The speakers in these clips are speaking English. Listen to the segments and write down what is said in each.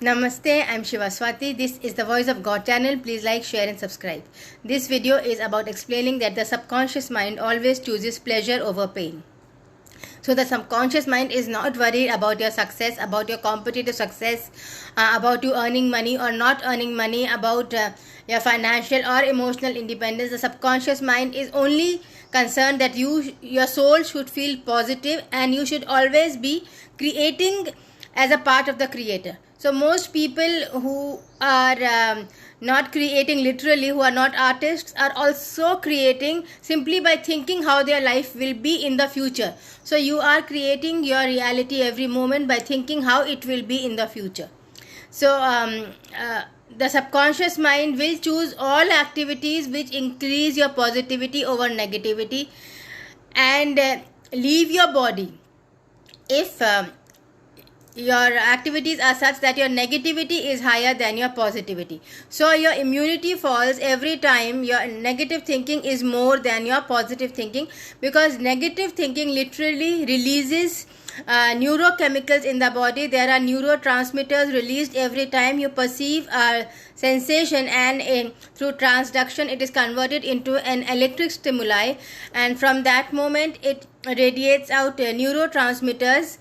Namaste, I'm Shiva Swati. This is the Voice of God channel. Please like, share and subscribe. This video is about explaining that the subconscious mind always chooses pleasure over pain. So the subconscious mind is not worried about your success, about your competitive success, about you earning money or not earning money, about your financial or emotional independence. The subconscious mind is only concerned that your soul should feel positive and you should always be creating as a part of the creator. So most people who are not creating literally, who are not artists, are also creating simply by thinking how their life will be in the future. So you are creating your reality every moment by thinking how it will be in the future. So the subconscious mind will choose all activities which increase your positivity over negativity and leave your body if your activities are such that your negativity is higher than your positivity. So your immunity falls every time your negative thinking is more than your positive thinking, because negative thinking literally releases neurochemicals in the body. There are neurotransmitters released every time you perceive a sensation, and through transduction it is converted into an electric stimuli, and from that moment it radiates out neurotransmitters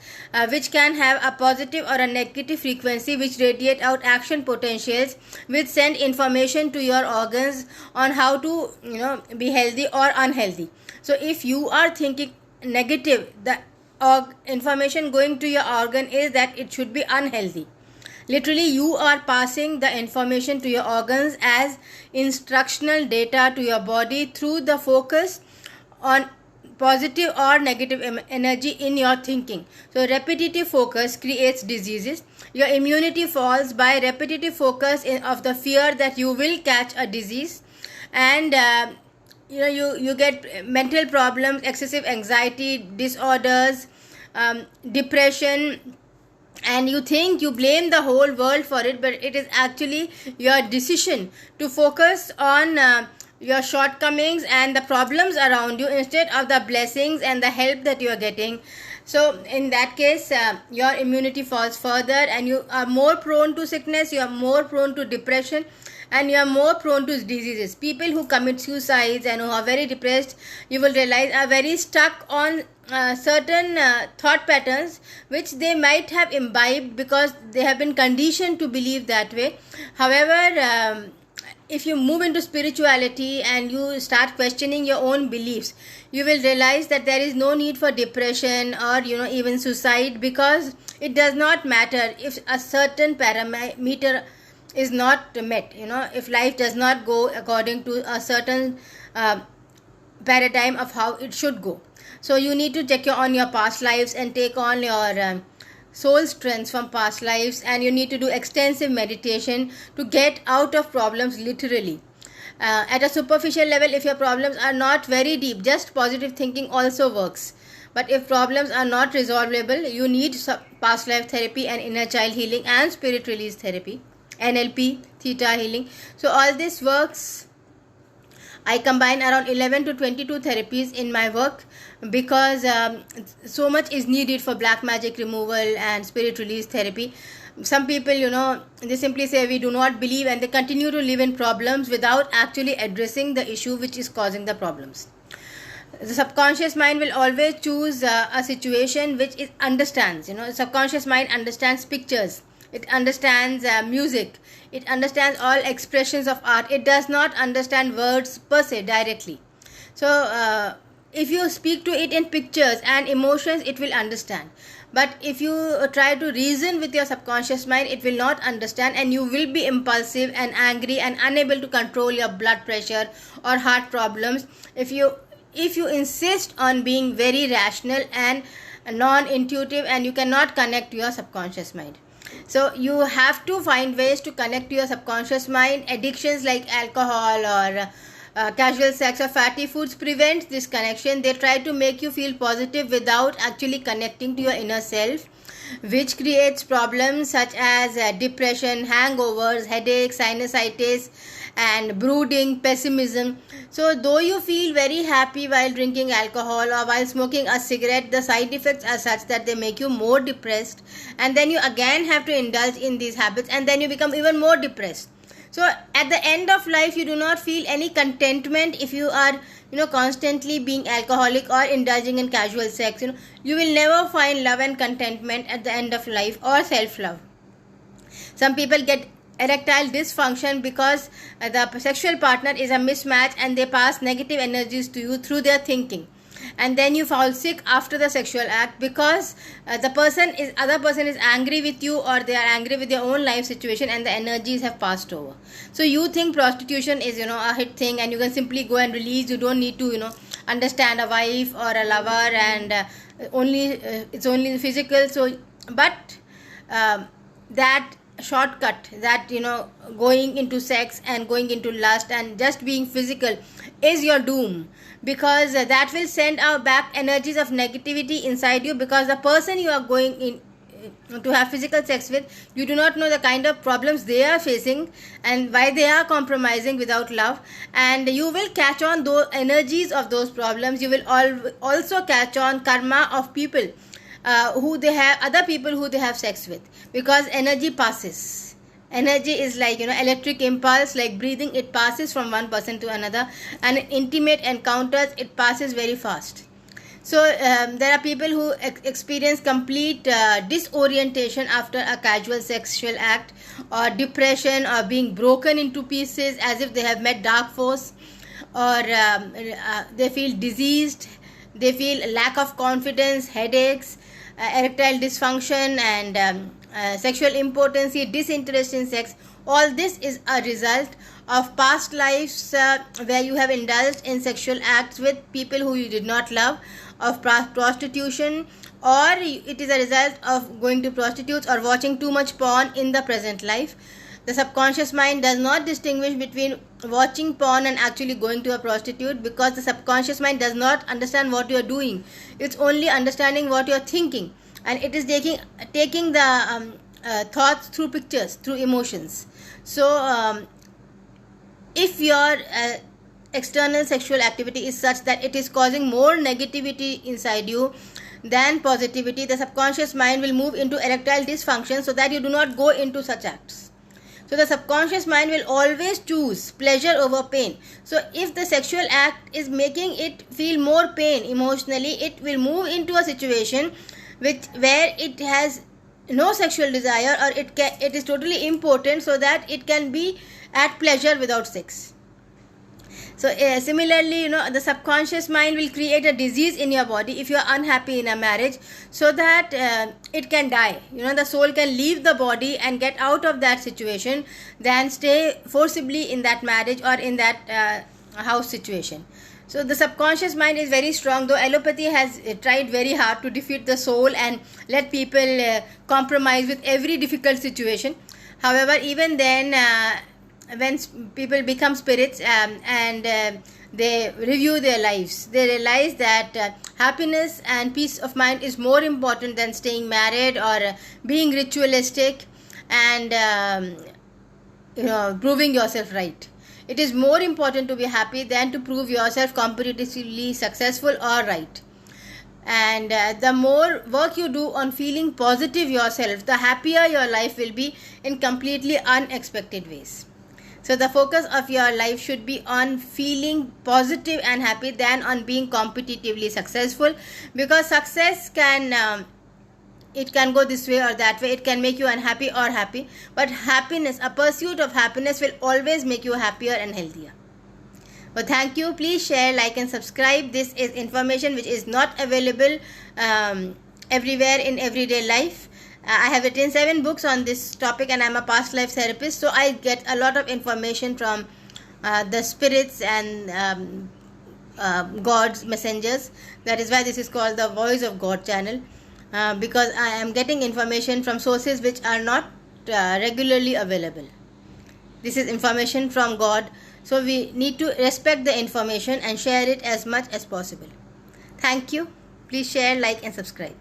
which can have a positive or a negative frequency, which radiate out action potentials which send information to your organs on how to be healthy or unhealthy. So if you are thinking negative, the information going to your organ is that it should be unhealthy. Literally, you are passing the information to your organs as instructional data to your body through the focus on positive or negative energy in your thinking. So repetitive focus creates diseases. Your immunity falls by repetitive focus of the fear that you will catch a disease, and you get mental problems, excessive anxiety disorders, depression, and you think you blame the whole world for it, but it is actually your decision to focus on your shortcomings and the problems around you instead of the blessings and the help that you are getting. So in that case, your immunity falls further and you are more prone to sickness, you are more prone to depression, and you are more prone to diseases. People who commit suicides and who are very depressed, you will realize, are very stuck on certain thought patterns which they might have imbibed because they have been conditioned to believe that way. However, if you move into spirituality and you start questioning your own beliefs, you will realize that there is no need for depression or even suicide, because it does not matter if a certain parameter is not met. If life does not go according to a certain paradigm of how it should go. So you need to check on your past lives and take on your soul strengths from past lives, and you need to do extensive meditation to get out of problems literally. At a superficial level, if your problems are not very deep, just positive thinking also works. But if problems are not resolvable, you need past life therapy and inner child healing and spirit release therapy, NLP, theta healing. So all this works. I combine around 11 to 22 therapies in my work, because so much is needed for black magic removal and spirit release therapy. Some people, they simply say we do not believe, and they continue to live in problems without actually addressing the issue which is causing the problems. The subconscious mind will always choose a situation which it understands. Subconscious mind understands pictures. It understands music. It understands all expressions of art. It does not understand words per se directly. So if you speak to it in pictures and emotions, it will understand. But if you try to reason with your subconscious mind, it will not understand, and you will be impulsive and angry and unable to control your blood pressure or heart problems if you insist on being very rational and non-intuitive, and you cannot connect to your subconscious mind. So you have to find ways to connect to your subconscious mind. Addictions like alcohol or casual sex or fatty foods prevent this connection. They try to make you feel positive without actually connecting to your inner self, which creates problems such as depression, hangovers, headaches, sinusitis, and brooding, pessimism. So though you feel very happy while drinking alcohol or while smoking a cigarette, the side effects are such that they make you more depressed, and then you again have to indulge in these habits, and then you become even more depressed. So at the end of life, you do not feel any contentment if you are, constantly being alcoholic or indulging in casual sex. You will never find love and contentment at the end of life, or self-love. Some people get erectile dysfunction because the sexual partner is a mismatch, and they pass negative energies to you through their thinking. And then you fall sick after the sexual act because the other person is angry with you, or they are angry with their own life situation, and the energies have passed over. So you think prostitution is a hit thing, and you can simply go and release. You don't need to understand a wife or a lover, and it's only physical. So but that shortcut, that going into sex and going into lust and just being physical, is your doom, because that will send out back energies of negativity inside you, because the person you are going in to have physical sex with, you do not know the kind of problems they are facing and why they are compromising without love, and you will catch on those energies of those problems. You will also catch on karma of people other people who they have sex with, because energy passes. Energy is like electric impulse, like breathing. It passes from one person to another, and in intimate encounters it passes very fast. So there are people who experience complete disorientation after a casual sexual act, or depression, or being broken into pieces as if they have met dark force, or they feel diseased, they feel lack of confidence, headaches, erectile dysfunction, and sexual impotency, disinterest in sex. All this is a result of past lives where you have indulged in sexual acts with people who you did not love, of prostitution, or it is a result of going to prostitutes or watching too much porn in the present life. The subconscious mind does not distinguish between watching porn and actually going to a prostitute, because the subconscious mind does not understand what you are doing. It's only understanding what you are thinking, and it is taking the thoughts through pictures, through emotions. So if your external sexual activity is such that it is causing more negativity inside you than positivity, the subconscious mind will move into erectile dysfunction so that you do not go into such acts. So the subconscious mind will always choose pleasure over pain. So if the sexual act is making it feel more pain emotionally, it will move into a situation where it has no sexual desire, or it is totally impotent, so that it can be at pleasure without sex. So similarly, the subconscious mind will create a disease in your body if you are unhappy in a marriage, so that it can die. The soul can leave the body and get out of that situation than stay forcibly in that marriage or in that house situation. So the subconscious mind is very strong, though allopathy has tried very hard to defeat the soul and let people compromise with every difficult situation. However, even then, when people become spirits and they review their lives, they realize that happiness and peace of mind is more important than staying married or being ritualistic and proving yourself right. It is more important to be happy than to prove yourself competitively successful or right. And the more work you do on feeling positive yourself, the happier your life will be in completely unexpected ways. So the focus of your life should be on feeling positive and happy than on being competitively successful, because success can it can go this way or that way. It can make you unhappy or happy, but happiness, a pursuit of happiness, will always make you happier and healthier. Well, thank you. Please share, like and subscribe. This is information which is not available everywhere in everyday life. I have written 7 books on this topic, and I am a past life therapist, so I get a lot of information from the spirits and God's messengers. That is why this is called the Voice of God channel, because I am getting information from sources which are not regularly available. This is information from God, so we need to respect the information and share it as much as possible. Thank you. Please share, like and subscribe.